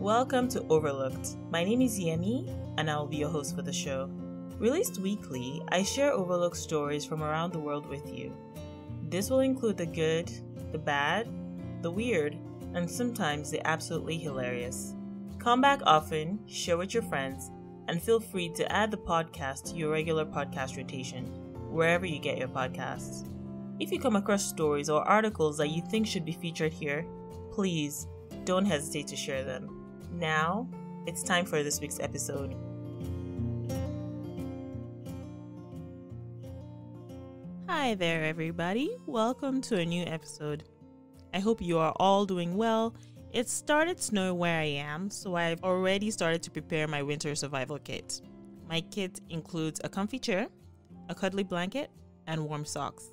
Welcome to Overlooked. My name is Yemi, and I will be your host for the show. Released weekly, I share overlooked stories from around the world with you. This will include the good, the bad, the weird, and sometimes the absolutely hilarious. Come back often, share with your friends, and feel free to add the podcast to your regular podcast rotation, wherever you get your podcasts. If you come across stories or articles that you think should be featured here, please don't hesitate to share them. Now, it's time for this week's episode. Hi there, everybody. Welcome to a new episode. I hope you are all doing well. It started snowing where I am, so I've already started to prepare my winter survival kit. My kit includes a comfy chair, a cuddly blanket, and warm socks.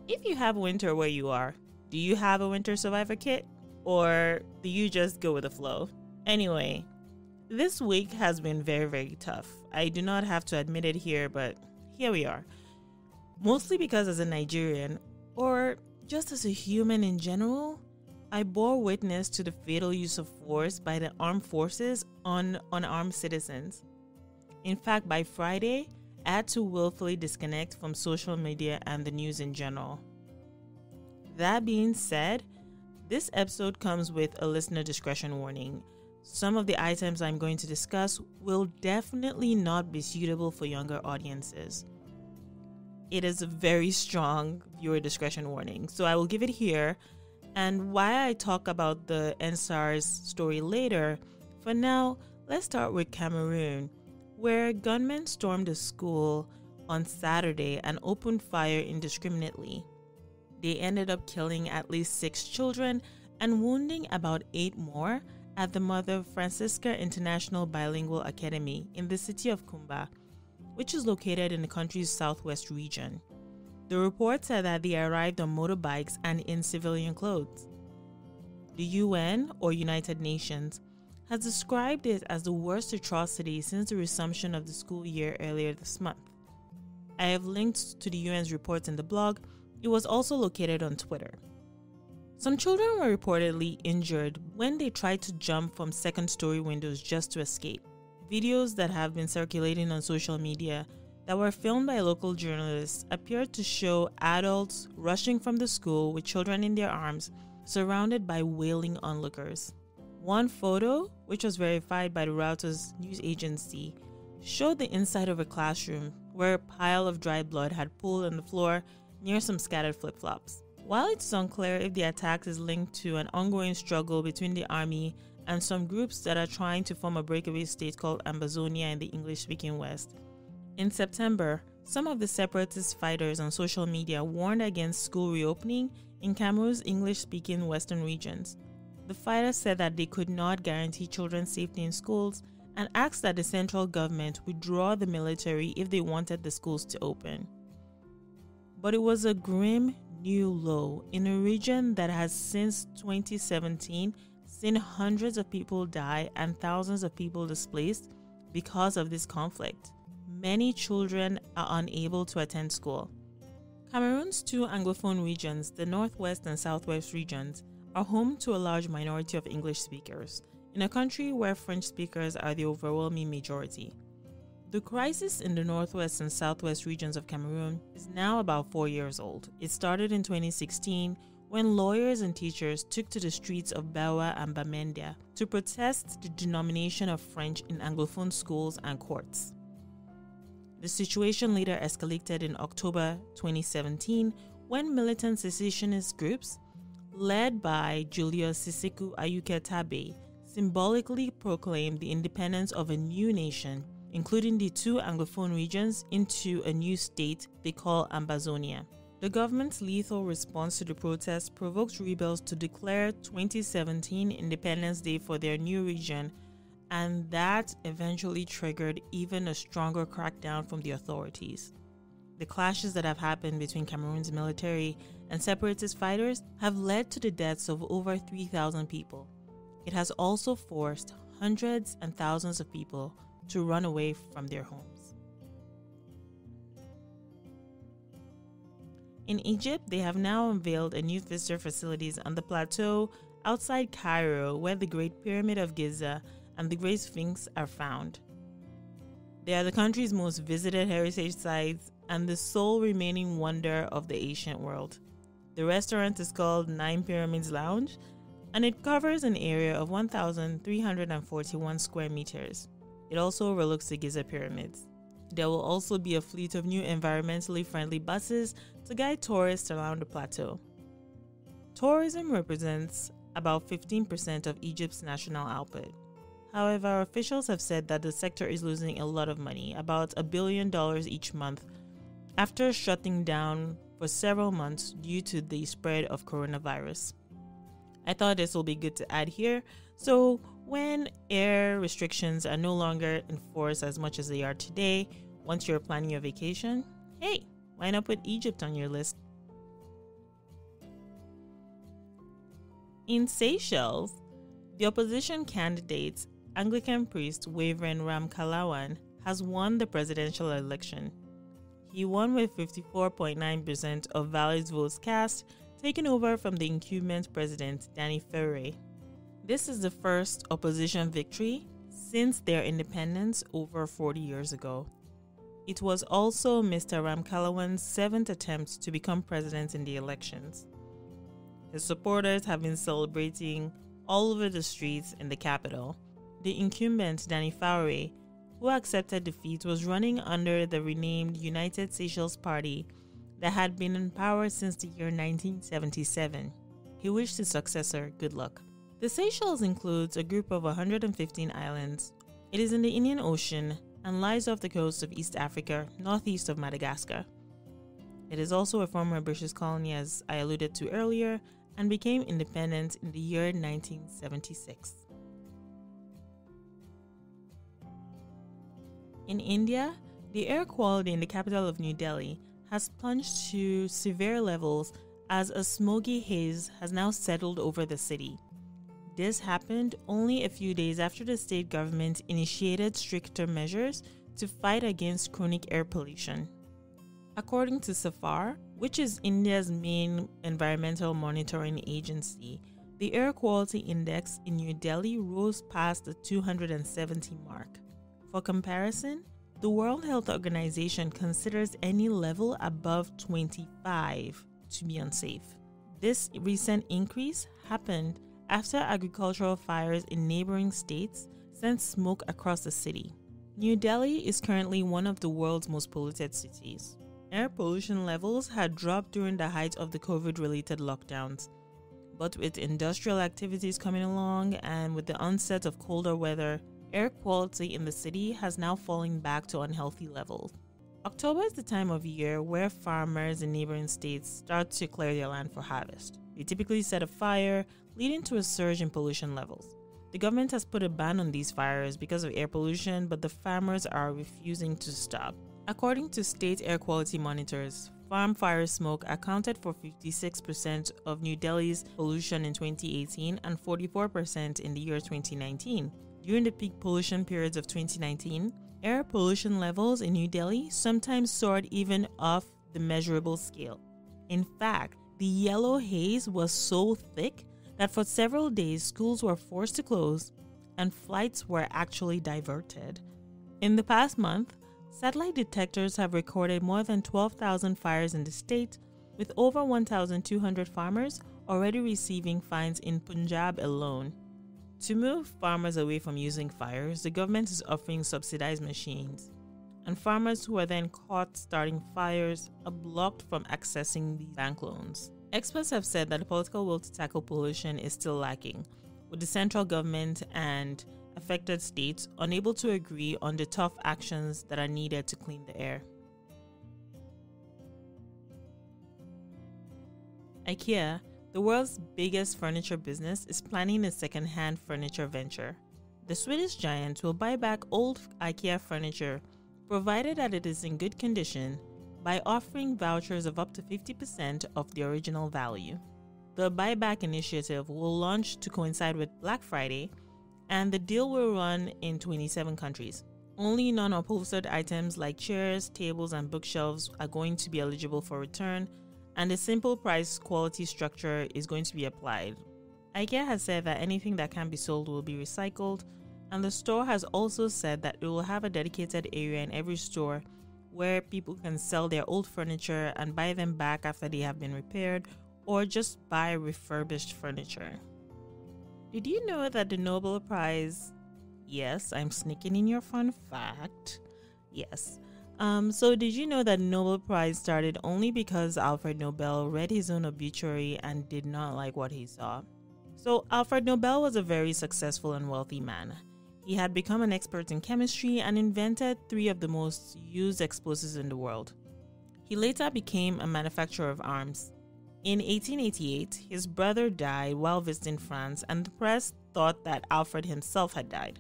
If you have winter where you are, do you have a winter survivor kit? Or do you just go with the flow? Anyway, this week has been very, very tough. I do not have to admit it here, but here we are. Mostly because as a Nigerian, or just as a human in general, I bore witness to the fatal use of force by the armed forces on unarmed citizens. In fact, by Friday, I had to willfully disconnect from social media and the news in general. That being said, this episode comes with a listener discretion warning. Some of the items I'm going to discuss will definitely not be suitable for younger audiences. It is a very strong viewer discretion warning, so I will give it here. And why I talk about the Sars story later, for now, let's start with Cameroon, where gunmen stormed a school on Saturday and opened fire indiscriminately. They ended up killing at least 6 children and wounding about 8 more at the Mother Francisca International Bilingual Academy in the city of Kumba, which is located in the country's southwest region. The report said that they arrived on motorbikes and in civilian clothes. The UN, or United Nations, has described it as the worst atrocity since the resumption of the school year earlier this month. I have linked to the UN's reports in the blog. It was also located on Twitter. Some children were reportedly injured when they tried to jump from second-story windows just to escape. Videos that have been circulating on social media that were filmed by local journalists appeared to show adults rushing from the school with children in their arms, surrounded by wailing onlookers. One photo, which was verified by the Reuters news agency, showed the inside of a classroom where a pile of dried blood had pooled on the floor near some scattered flip-flops. While it's unclear if the attack is linked to an ongoing struggle between the army and some groups that are trying to form a breakaway state called Ambazonia in the English-speaking West, in September, some of the separatist fighters on social media warned against school reopening in Cameroon's English-speaking western regions. The fighters said that they could not guarantee children's safety in schools and asked that the central government withdraw the military if they wanted the schools to open. But it was a grim new low in a region that has since 2017 seen hundreds of people die and thousands of people displaced because of this conflict. Many children are unable to attend school. Cameroon's 2 Anglophone regions, the Northwest and Southwest regions, are home to a large minority of English speakers, in a country where French speakers are the overwhelming majority. The crisis in the Northwest and Southwest regions of Cameroon is now about 4 years old. It started in 2016 when lawyers and teachers took to the streets of Bawa and Bamenda to protest the denomination of French in Anglophone schools and courts. The situation later escalated in October 2017 when militant secessionist groups, led by Julius Sissekou Ayuke Tabe, symbolically proclaimed the independence of a new nation, including the 2 Anglophone regions, into a new state they call Ambazonia. The government's lethal response to the protests provoked rebels to declare 2017 Independence Day for their new region, and that eventually triggered even a stronger crackdown from the authorities. The clashes that have happened between Cameroon's military and separatist fighters have led to the deaths of over 3,000 people. It has also forced hundreds and thousands of people to run away from their homes. In Egypt, they have now unveiled a new visitor facilities on the plateau outside Cairo, where the Great Pyramid of Giza and the Great Sphinx are found. They are the country's most visited heritage sites and the sole remaining wonder of the ancient world. The restaurant is called Nine Pyramids Lounge, and it covers an area of 1,341 square meters. It also overlooks the Giza pyramids. There will also be a fleet of new environmentally friendly buses to guide tourists around the plateau. Tourism represents about 15% of Egypt's national output. However, officials have said that the sector is losing a lot of money, about $1 billion each month, after shutting down for several months due to the spread of coronavirus. I thought this will be good to add here. So when air restrictions are no longer enforced as much as they are today, once you're planning your vacation, hey, why not put Egypt on your list? In Seychelles, the opposition candidate, Anglican priest Reverend Ramkalawan, has won the presidential election. He won with 54.9% of valid votes cast, taking over from the incumbent president, Danny Ferre. This is the first opposition victory since their independence over 40 years ago. It was also Mr. Ramkalawan's 7th attempt to become president in the elections. His supporters have been celebrating all over the streets in the capital. The incumbent, Danny Ferre, who accepted defeat, was running under the renamed United Seychelles Party that had been in power since the year 1977. He wished his successor good luck. The Seychelles includes a group of 115 islands. It is in the Indian Ocean and lies off the coast of East Africa, northeast of Madagascar. It is also a former British colony, as I alluded to earlier, and became independent in the year 1976. In India, the air quality in the capital of New Delhi has plunged to severe levels as a smoky haze has now settled over the city. This happened only a few days after the state government initiated stricter measures to fight against chronic air pollution. According to SAFAR, which is India's main environmental monitoring agency, the air quality index in New Delhi rose past the 270 mark. For comparison, the World Health Organization considers any level above 25 to be unsafe. This recent increase happened after agricultural fires in neighboring states sent smoke across the city. New Delhi is currently one of the world's most polluted cities. Air pollution levels had dropped during the height of the COVID-related lockdowns, but with industrial activities coming along and with the onset of colder weather, air quality in the city has now fallen back to unhealthy levels. October is the time of year where farmers in neighboring states start to clear their land for harvest. They typically set a fire, leading to a surge in pollution levels. The government has put a ban on these fires because of air pollution, but the farmers are refusing to stop. According to state air quality monitors, farm fire smoke accounted for 56% of New Delhi's pollution in 2018 and 44% in the year 2019. During the peak pollution periods of 2019, air pollution levels in New Delhi sometimes soared even off the measurable scale. In fact, the yellow haze was so thick that for several days schools were forced to close and flights were actually diverted. In the past month, satellite detectors have recorded more than 12,000 fires in the state, with over 1,200 farmers already receiving fines in Punjab alone. To move farmers away from using fires, the government is offering subsidized machines, and farmers who are then caught starting fires are blocked from accessing these bank loans. Experts have said that the political will to tackle pollution is still lacking, with the central government and affected states unable to agree on the tough actions that are needed to clean the air. Ikea, the world's biggest furniture business, is planning a second-hand furniture venture. The Swedish giant will buy back old Ikea furniture, provided that it is in good condition, by offering vouchers of up to 50% of the original value. The buyback initiative will launch to coincide with Black Friday, and the deal will run in 27 countries. Only non-upholstered items like chairs, tables, and bookshelves are going to be eligible for return, and a simple price quality structure is going to be applied. Ikea has said that anything that can be sold will be recycled, and the store has also said that it will have a dedicated area in every store where people can sell their old furniture and buy them back after they have been repaired, or just buy refurbished furniture. Did you know that the Nobel Prize... Yes, I'm sneaking in your fun fact. Yes. So did you know that the Nobel Prize started only because Alfred Nobel read his own obituary and did not like what he saw? So Alfred Nobel was a very successful and wealthy man. He had become an expert in chemistry and invented 3 of the most used explosives in the world. He later became a manufacturer of arms. In 1888, his brother died while visiting France, and the press thought that Alfred himself had died.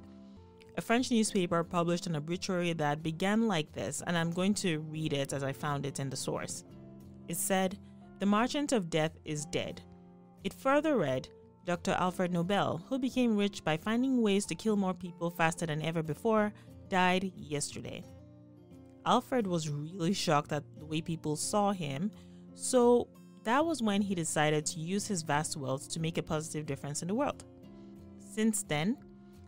A French newspaper published an obituary that began like this, and I'm going to read it as I found it in the source. It said, "The Merchant of Death is dead." It further read, "Dr. Alfred Nobel, who became rich by finding ways to kill more people faster than ever before, died yesterday." Alfred was really shocked at the way people saw him, so that was when he decided to use his vast wealth to make a positive difference in the world. Since then,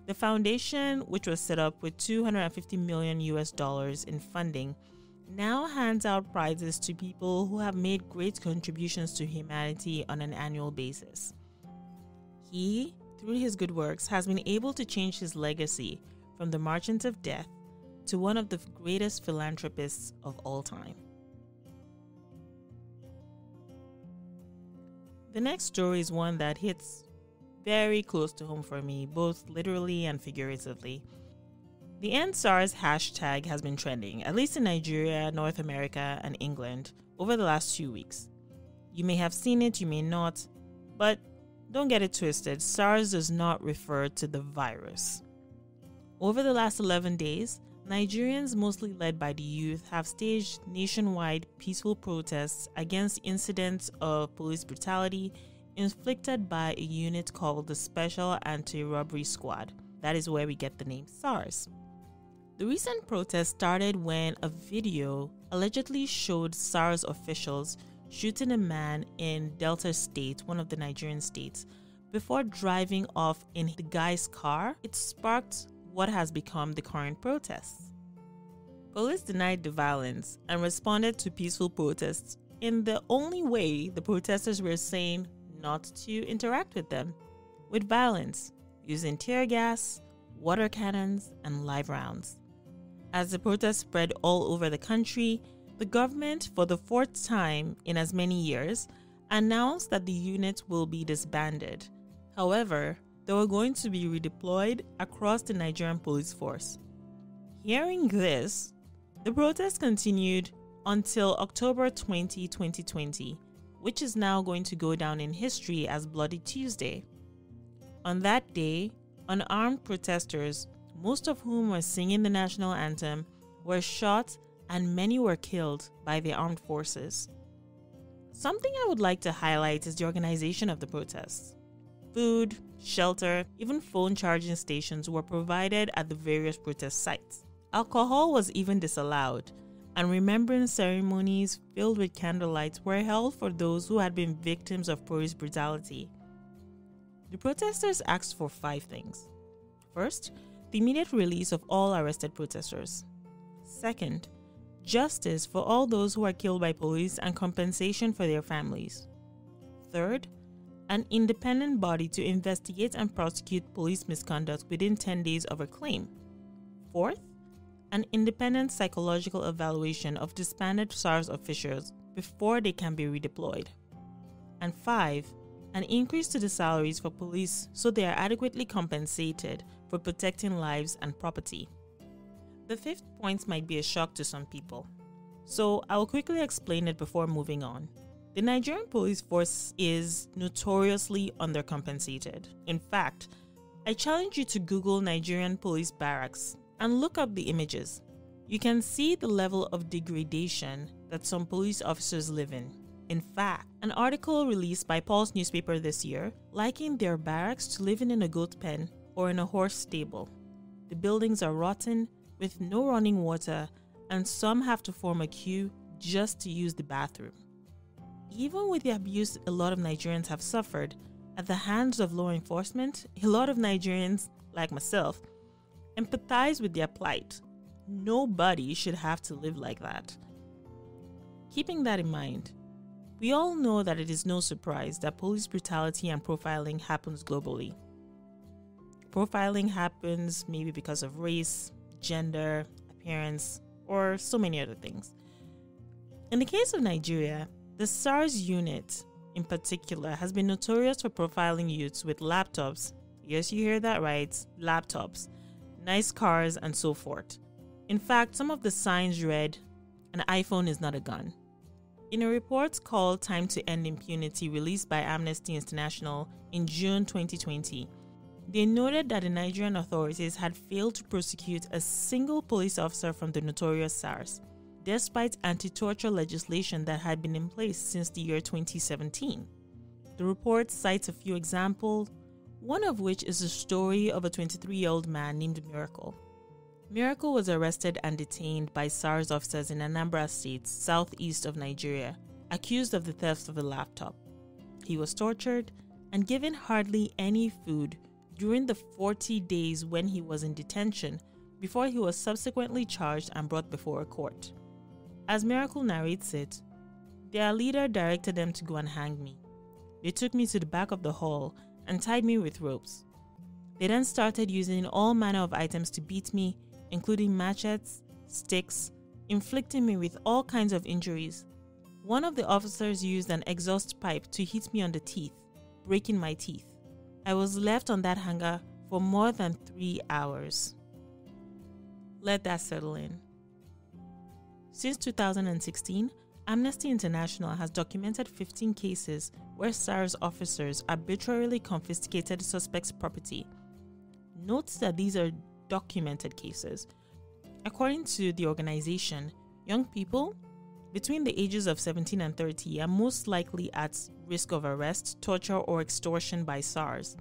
the foundation, which was set up with $250 million in funding, now hands out prizes to people who have made great contributions to humanity on an annual basis. He, through his good works, has been able to change his legacy from the Merchant of Death to one of the greatest philanthropists of all time. The next story is one that hits very close to home for me, both literally and figuratively. The End Sars hashtag has been trending, at least in Nigeria, North America, and England, over the last 2 weeks. You may have seen it, you may not, but don't get it twisted, SARS does not refer to the virus. Over the last 11 days, Nigerians, mostly led by the youth, have staged nationwide peaceful protests against incidents of police brutality inflicted by a unit called the Special Anti-Robbery Squad. That is where we get the name SARS. The recent protest started when a video allegedly showed SARS officials shooting a man in Delta State, one of the Nigerian states, before driving off in the guy's car. It sparked what has become the current protests. Police denied the violence and responded to peaceful protests in the only way the protesters were saying not to interact with them, with violence, using tear gas, water cannons, and live rounds. As the protests spread all over the country, the government, for the 4th time in as many years, announced that the unit will be disbanded. However, they were going to be redeployed across the Nigerian police force. Hearing this, the protests continued until October 20, 2020, which is now going to go down in history as Bloody Tuesday. On that day, unarmed protesters, most of whom were singing the national anthem, were shot and many were killed by the armed forces. Something I would like to highlight is the organization of the protests. Food, shelter, even phone charging stations were provided at the various protest sites. Alcohol was even disallowed, and remembrance ceremonies filled with candlelight were held for those who had been victims of police brutality. The protesters asked for 5 things. First, the immediate release of all arrested protesters. Second, justice for all those who were killed by police and compensation for their families. Third, an independent body to investigate and prosecute police misconduct within 10 days of a claim. Fourth, an independent psychological evaluation of disbanded SARS officials before they can be redeployed. And 5, an increase to the salaries for police so they are adequately compensated for protecting lives and property. The 5th point might be a shock to some people, so I will quickly explain it before moving on. The Nigerian police force is notoriously undercompensated. In fact, I challenge you to Google Nigerian police barracks and look up the images. You can see the level of degradation that some police officers live in. In fact, an article released by Pulse newspaper this year likened their barracks to living in a goat pen or in a horse stable. The buildings are rotten, with no running water, and some have to form a queue just to use the bathroom. Even with the abuse a lot of Nigerians have suffered, at the hands of law enforcement, a lot of Nigerians, like myself, empathize with their plight. Nobody should have to live like that. Keeping that in mind, we all know that it is no surprise that police brutality and profiling happens globally. Profiling happens maybe because of race, gender, appearance, or so many other things. In the case of Nigeria, the Sars unit in particular has been notorious for profiling youths with laptops. Yes, you hear that right, laptops, nice cars, and so forth. In fact, some of the signs read, "An iPhone is not a gun." In a report called Time to End Impunity released by Amnesty International in June 2020, they noted that the Nigerian authorities had failed to prosecute a single police officer from the notorious Sars, despite anti-torture legislation that had been in place since the year 2017. The report cites a few examples, one of which is the story of a 23-year-old man named Miracle. Miracle was arrested and detained by Sars officers in Anambra State, southeast of Nigeria, accused of the theft of a laptop. He was tortured and given hardly any food during the 40 days when he was in detention before he was subsequently charged and brought before a court. As Miracle narrates it, their leader directed them to go and hang me. They took me to the back of the hall and tied me with ropes. They then started using all manner of items to beat me, including machetes, sticks, inflicting me with all kinds of injuries. One of the officers used an exhaust pipe to hit me on the teeth, breaking my teeth. I was left on that hanger for more than 3 hours. Let that settle in. Since 2016, Amnesty International has documented 15 cases where SARS officers arbitrarily confiscated suspects' property. Note that these are documented cases. According to the organization, young people between the ages of 17 and 30 are most likely at risk of arrest, torture, or extortion by SARS.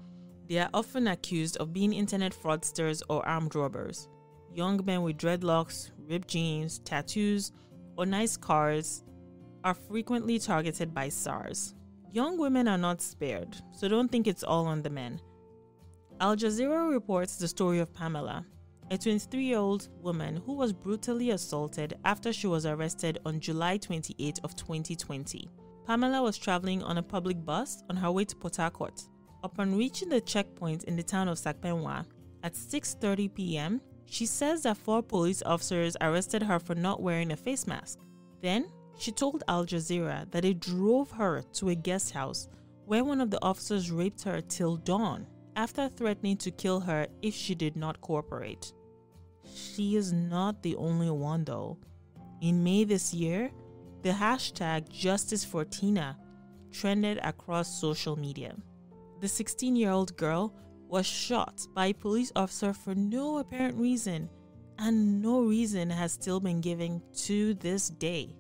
They are often accused of being internet fraudsters or armed robbers. Young men with dreadlocks, ripped jeans, tattoos, or nice cars are frequently targeted by SARS. Young women are not spared, so don't think it's all on the men. Al Jazeera reports the story of Pamela, a 23-year-old woman who was brutally assaulted after she was arrested on July 28 of 2020. Pamela was traveling on a public bus on her way to Port Harcourt. Upon reaching the checkpoint in the town of Sakpenwa at 6:30 p.m., she says that 4 police officers arrested her for not wearing a face mask. Then, she told Al Jazeera that they drove her to a guest house where one of the officers raped her till dawn, after threatening to kill her if she did not cooperate. She is not the only one though. In May this year, the hashtag #JusticeForTina trended across social media. The 16-year-old girl was shot by a police officer for no apparent reason, and no reason has still been given to this day.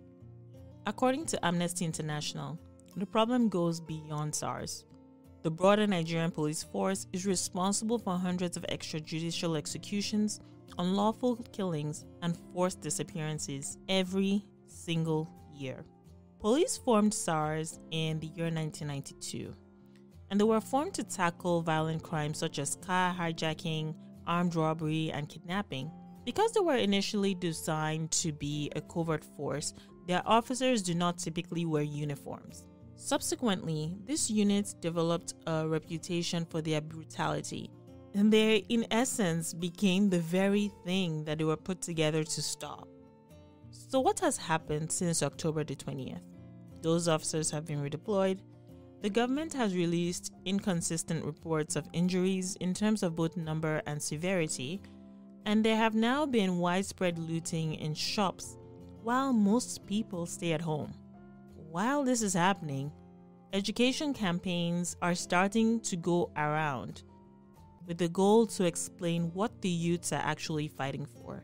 According to Amnesty International, the problem goes beyond SARS. The broader Nigerian police force is responsible for hundreds of extrajudicial executions, unlawful killings, and forced disappearances every single year. Police formed SARS in the year 1992, and they were formed to tackle violent crimes such as car hijacking, armed robbery, and kidnapping. Because they were initially designed to be a covert force, their officers do not typically wear uniforms. Subsequently, this unit developed a reputation for their brutality, and they, in essence, became the very thing that they were put together to stop. So what has happened since October the 20th? Those officers have been redeployed. The government has released inconsistent reports of injuries in terms of both number and severity, and there have now been widespread looting in shops while most people stay at home. While this is happening, education campaigns are starting to go around with the goal to explain what the youths are actually fighting for.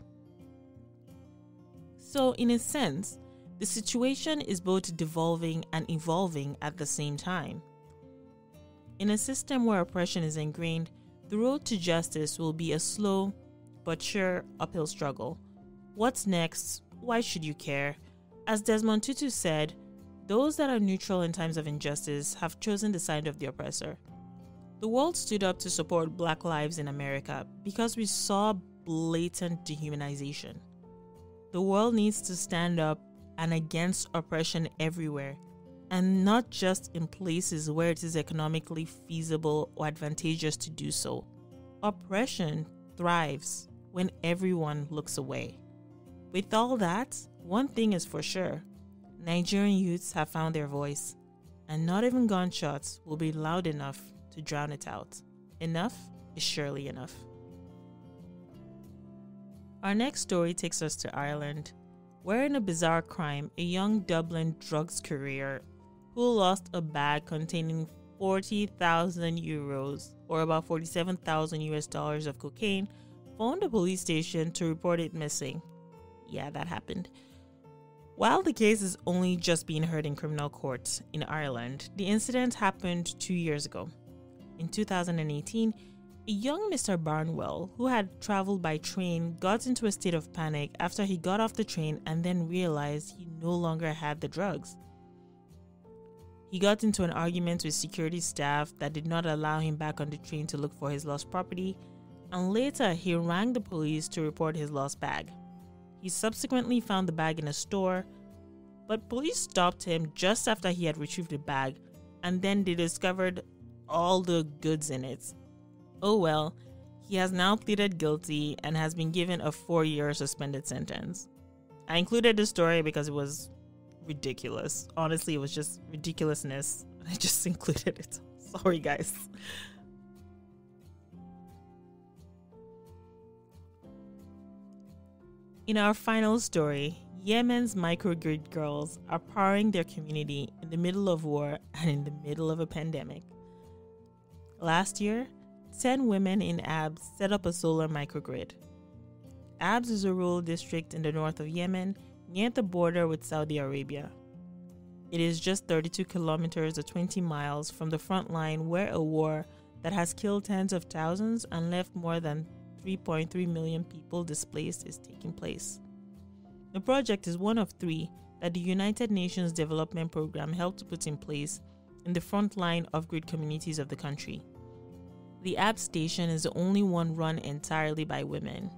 So, in a sense, the situation is both devolving and evolving at the same time. In a system where oppression is ingrained, the road to justice will be a slow but sure uphill struggle. What's next? Why should you care? As Desmond Tutu said, those that are neutral in times of injustice have chosen the side of the oppressor. The world stood up to support Black lives in America because we saw blatant dehumanization. The world needs to stand up and against oppression everywhere, and not just in places where it is economically feasible or advantageous to do so. Oppression thrives when everyone looks away. With all that, one thing is for sure: Nigerian youths have found their voice, and not even gunshots will be loud enough to drown it out. Enough is surely enough. Our next story takes us to Ireland, where in a bizarre crime, a young Dublin drugs courier who lost a bag containing 40,000 euros, or about $47,000 of cocaine, phoned a police station to report it missing. Yeah, that happened. While the case is only just being heard in criminal courts in Ireland, the incident happened 2 years ago. In 2018, a young Mr. Barnwell, who had traveled by train, got into a state of panic after he got off the train and then realized he no longer had the drugs. He got into an argument with security staff that did not allow him back on the train to look for his lost property, and later he rang the police to report his lost bag. He subsequently found the bag in a store, but police stopped him just after he had retrieved the bag, and then they discovered all the goods in it. Oh well, he has now pleaded guilty and has been given a 4-year suspended sentence. I included this story because it was ridiculous. Honestly, it was just ridiculousness. I just included it. Sorry, guys. In our final story, Yemen's microgrid girls are powering their community in the middle of war and in the middle of a pandemic. Last year, 10 women in Abs set up a solar microgrid. Abs is a rural district in the north of Yemen, near the border with Saudi Arabia. It is just 32 kilometers or 20 miles from the front line where a war that has killed tens of thousands and left more than 3.3 million people displaced is taking place. The project is one of 3 that the United Nations Development Programme helped to put in place in the front line off-grid communities of the country. The Abs station is the only one run entirely by women.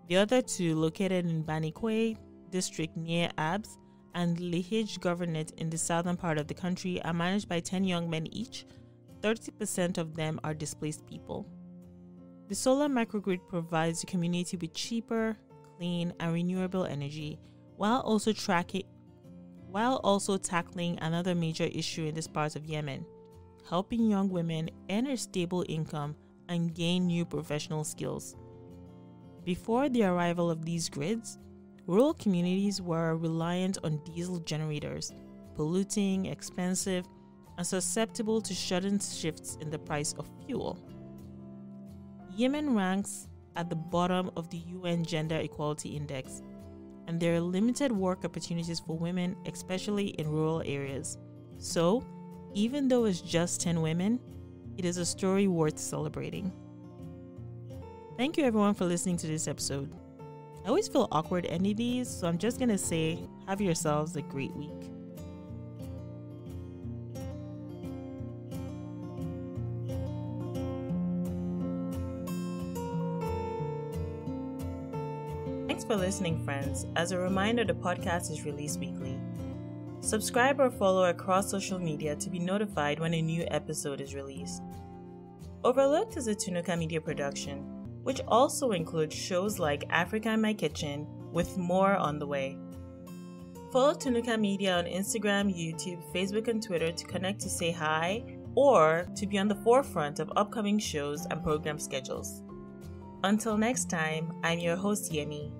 The other 2, located in Banikwe district near Abs and Lihij Governorate in the southern part of the country, are managed by 10 young men each. 30% of them are displaced people. The solar microgrid provides the community with cheaper, clean, and renewable energy, while also tackling another major issue in this part of Yemen: helping young women earn a stable income and gain new professional skills. Before the arrival of these grids, rural communities were reliant on diesel generators, polluting, expensive, and susceptible to sudden shifts in the price of fuel. Yemen ranks at the bottom of the UN Gender Equality Index, and there are limited work opportunities for women, especially in rural areas. So, even though it's just 10 women, it is a story worth celebrating. Thank you everyone for listening to this episode. I always feel awkward ending these, so I'm just gonna say, have yourselves a great week. Thanks for listening, friends. As a reminder, the podcast is released weekly. Subscribe or follow across social media to be notified when a new episode is released. Overlooked is a Tunuka media production, which also includes shows like Africa in My Kitchen, with more on the way. Follow Tunuka Media on Instagram, YouTube, Facebook, and Twitter to connect to say hi or to be on the forefront of upcoming shows and program schedules. Until next time, I'm your host, Yemi.